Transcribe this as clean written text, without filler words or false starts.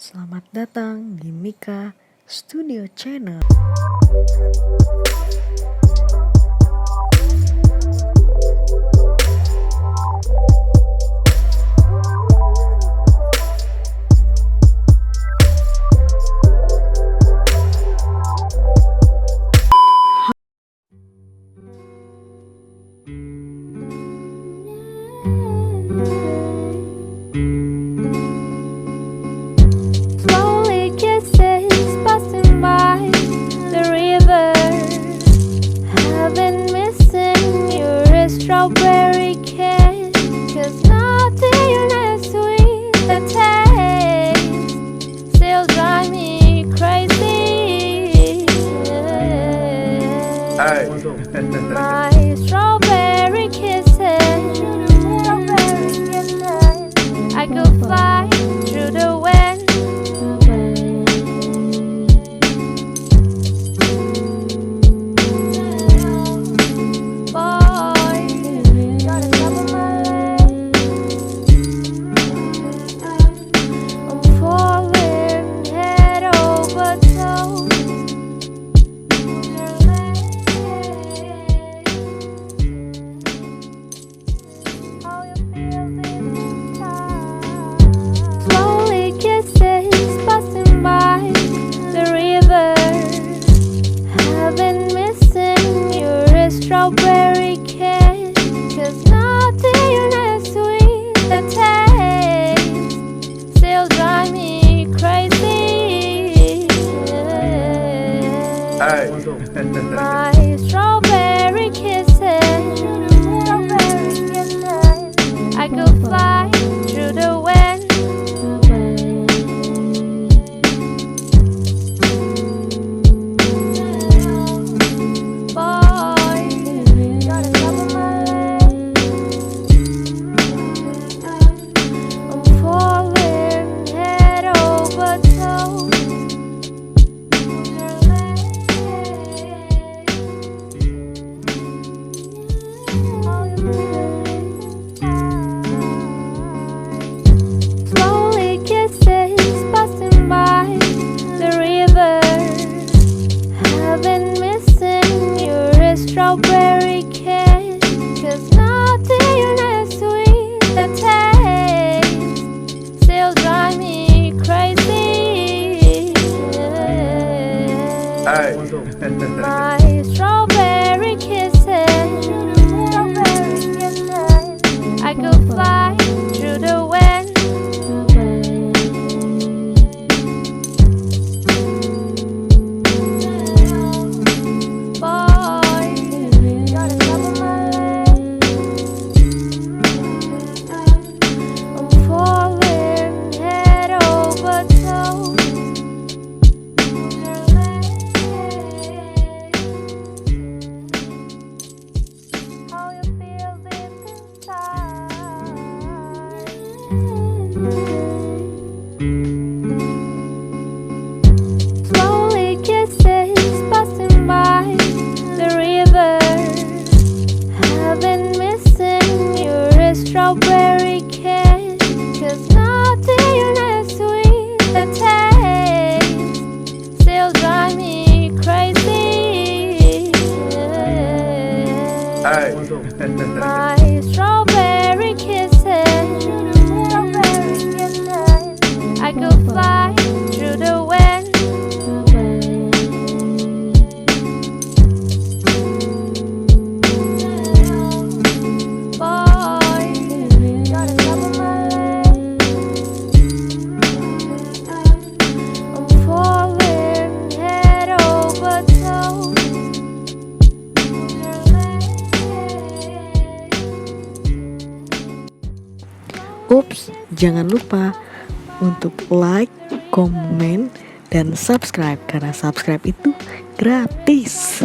Selamat datang di Mika Studio Channel. Strawberry kiss, 'cause nothing as sweet the taste still drive me crazy. Hey. My strawberry kisses, I could fly through the wind. Strawberry kiss, 'cause nothing as sweet the taste still drive me crazy. Hey. My strawberry kisses, I could fly through the wind. Strawberry kiss, 'cause nothing as sweet the taste still drive me crazy. Hey. My strawberry kisses, I could fly through the wind. Slowly kisses passing by the river. I've been missing your strawberry kiss, 'cause nothing as sweet the taste still drive me crazy. Hey. My strawberry kisses, I could fly through the wind. Boy, I'm falling head over toes. Ups, jangan lupa untuk like, komen, dan subscribe karena subscribe itu gratis.